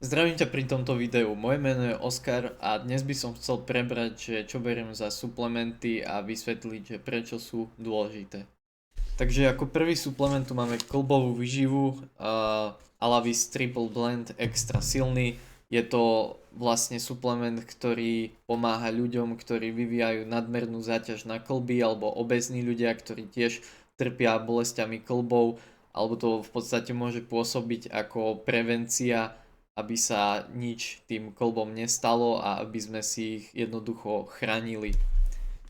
Zdravím ťa pri tomto videu. Moje meno je Oskar a dnes by som chcel prebrať, že čo beriem za suplementy a vysvetliť, že prečo sú dôležité. Takže ako prvý suplement tu máme klbovú výživu Alavis Triple Blend Extra silný. Je to vlastne suplement, ktorý pomáha ľuďom, ktorí vyvíjajú nadmernú záťaž na klby alebo obézní ľudia, ktorí tiež trpia bolestiami klbov, alebo to v podstate môže pôsobiť ako prevencia, aby sa nič tým klbom nestalo a aby sme si ich jednoducho chránili.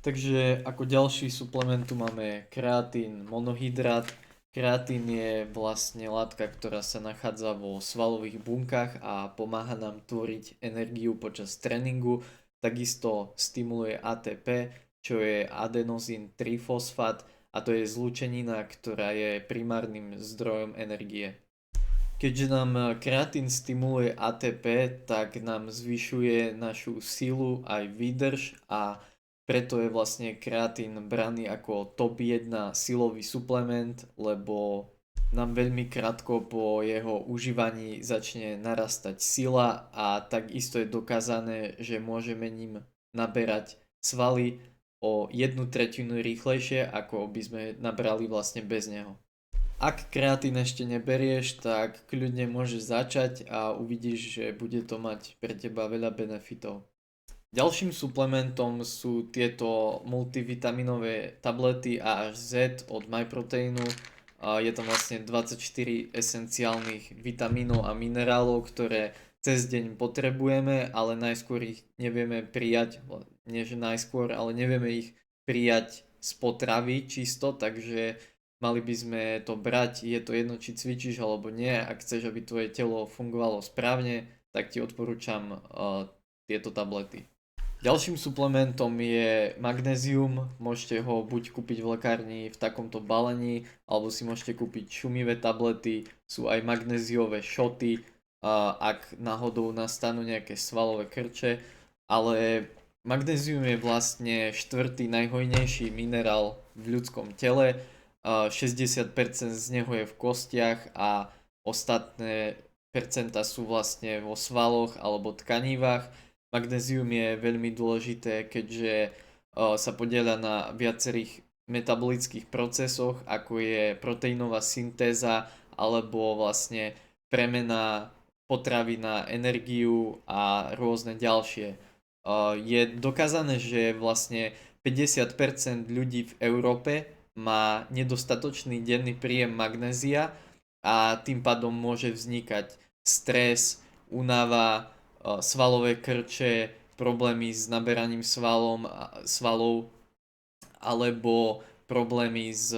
Takže ako ďalší suplement tu máme kreatín monohydrát. Kreatín je vlastne látka, ktorá sa nachádza vo svalových bunkách a pomáha nám tvoriť energiu počas tréningu. Takisto stimuluje ATP, čo je adenozín trifosfát, a to je zlúčenina, ktorá je primárnym zdrojom energie. Keďže nám kreatín stimuluje ATP, tak nám zvyšuje našu silu aj výdrž a preto je vlastne kreatín braný ako top 1 silový suplement, lebo nám veľmi krátko po jeho užívaní začne narastať sila a takisto je dokázané, že môžeme ním naberať svaly o 1/3 rýchlejšie, ako by sme nabrali vlastne bez neho. Ak kreatín ešte neberieš, tak kľudne môžeš začať a uvidíš, že bude to mať pre teba veľa benefitov. Ďalším suplementom sú tieto multivitaminové tablety A až Z od MyProteinu. Je tam vlastne 24 esenciálnych vitamínov a minerálov, ktoré cez deň potrebujeme, ale najskôr ich nevieme prijať, nie že najskôr, ale nevieme ich prijať z potravy čisto, takže mali by sme to brať. Je to jedno, či cvičíš alebo nie. Ak chceš, aby tvoje telo fungovalo správne, tak ti odporúčam tieto tablety. Ďalším suplementom je magnézium. Môžete ho buď kúpiť v lekárni v takomto balení, alebo si môžete kúpiť šumivé tablety. Sú aj magnéziové šoty, ak náhodou nastanú nejaké svalové krče. Ale magnézium je vlastne štvrtý najhojnejší minerál v ľudskom tele. 60% z neho je v kostiach a ostatné percenta sú vlastne vo svaloch alebo tkanivách. Magnézium je veľmi dôležité, keďže sa podieľa na viacerých metabolických procesoch, ako je proteínová syntéza alebo vlastne premena potravy na energiu a rôzne ďalšie. Je dokázané, že vlastne 50% ľudí v Európe má nedostatočný denný príjem magnézia a tým pádom môže vznikať stres, únava, svalové krče, problémy s naberaním svalov alebo problémy s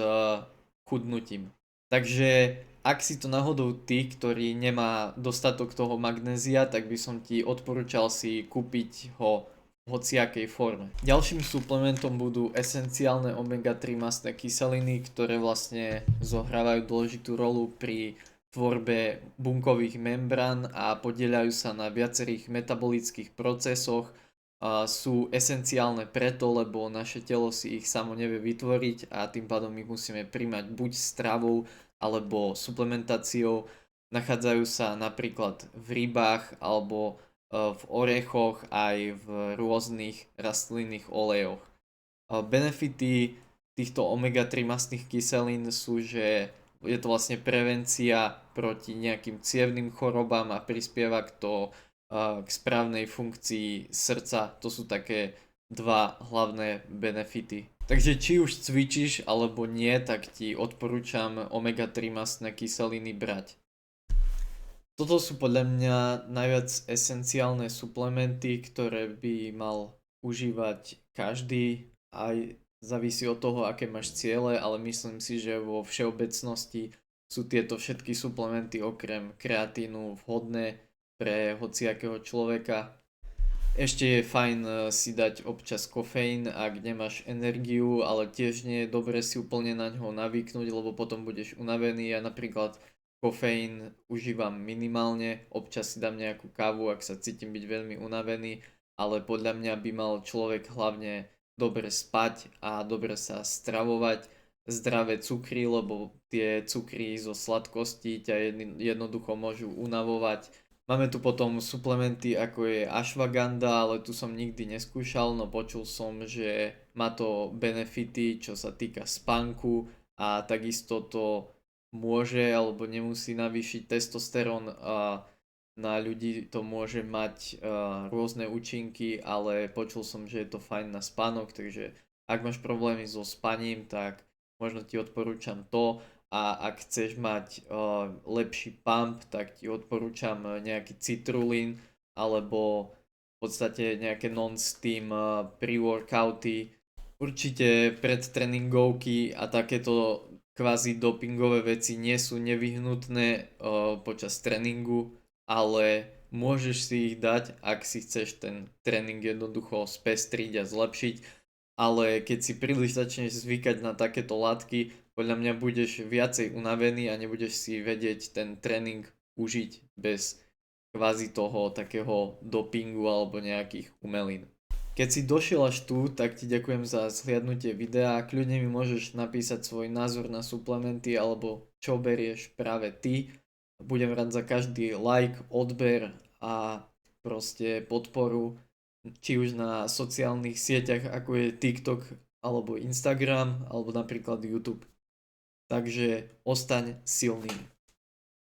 chudnutím. Takže ak si to náhodou ty, ktorý nemá dostatok toho magnézia, tak by som ti odporúčal si kúpiť ho v hociakej forme. Ďalším suplementom budú esenciálne omega-3 mastné kyseliny, ktoré vlastne zohrávajú dôležitú rolu pri tvorbe bunkových membrán a podieľajú sa na viacerých metabolických procesoch. Sú esenciálne preto, lebo naše telo si ich samo nevie vytvoriť a tým pádom ich musíme príjmať buď stravou alebo suplementáciou. Nachádzajú sa napríklad v rybách alebo v orechoch aj v rôznych rastlinných olejoch. Benefity týchto omega-3 mastných kyselín sú, že je to vlastne prevencia proti nejakým cievnym chorobám a prispieva k správnej funkcii srdca. To sú také dva hlavné benefity. Takže či už cvičíš alebo nie, tak ti odporúčam omega-3 mastné kyseliny brať. Toto sú podľa mňa najviac esenciálne suplementy, ktoré by mal užívať každý, aj závisí od toho, aké máš ciele, ale myslím si, že vo všeobecnosti sú tieto všetky suplementy okrem kreatínu vhodné pre hociakého človeka. Ešte je fajn si dať občas kofeín, ak nemáš energiu, ale tiež nie je dobre si úplne na ňo navyknúť, lebo potom budeš unavený. Ja napríklad kofeín užívam minimálne, občas si dám nejakú kávu, ak sa cítim byť veľmi unavený, ale podľa mňa by mal človek hlavne dobre spať a dobre sa stravovať, zdravé cukry, lebo tie cukry zo sladkosti ťa jednoducho môžu unavovať Máme tu potom suplementy ako je ashwagandha, ale tu som nikdy neskúšal, no počul som, že má to benefity, čo sa týka spánku a takisto to môže alebo nemusí navýšiť testosterón a na ľudí to môže mať rôzne účinky, ale počul som, že je to fajn na spánok, takže ak máš problémy so spaním, tak možno ti odporúčam to a ak chceš mať lepší pump, tak ti odporúčam nejaký citrulín alebo v podstate nejaké non-steam pre-workouty. Určite predtréningovky a takéto kvázi dopingové veci nie sú nevyhnutné počas tréningu, ale môžeš si ich dať, ak si chceš ten tréning jednoducho spestriť a zlepšiť, ale keď si príliš začneš zvykať na takéto látky, podľa mňa budeš viacej unavený a nebudeš si vedieť ten tréning užiť bez kvázi toho takého dopingu alebo nejakých umelín. Keď si došiel až tu, tak ti ďakujem za zhliadnutie videa. Kľudne mi môžeš napísať svoj názor na suplementy alebo čo berieš práve ty. Budem rád za každý like, odber a proste podporu, či už na sociálnych sieťach ako je TikTok alebo Instagram alebo napríklad YouTube. Takže ostaň silný.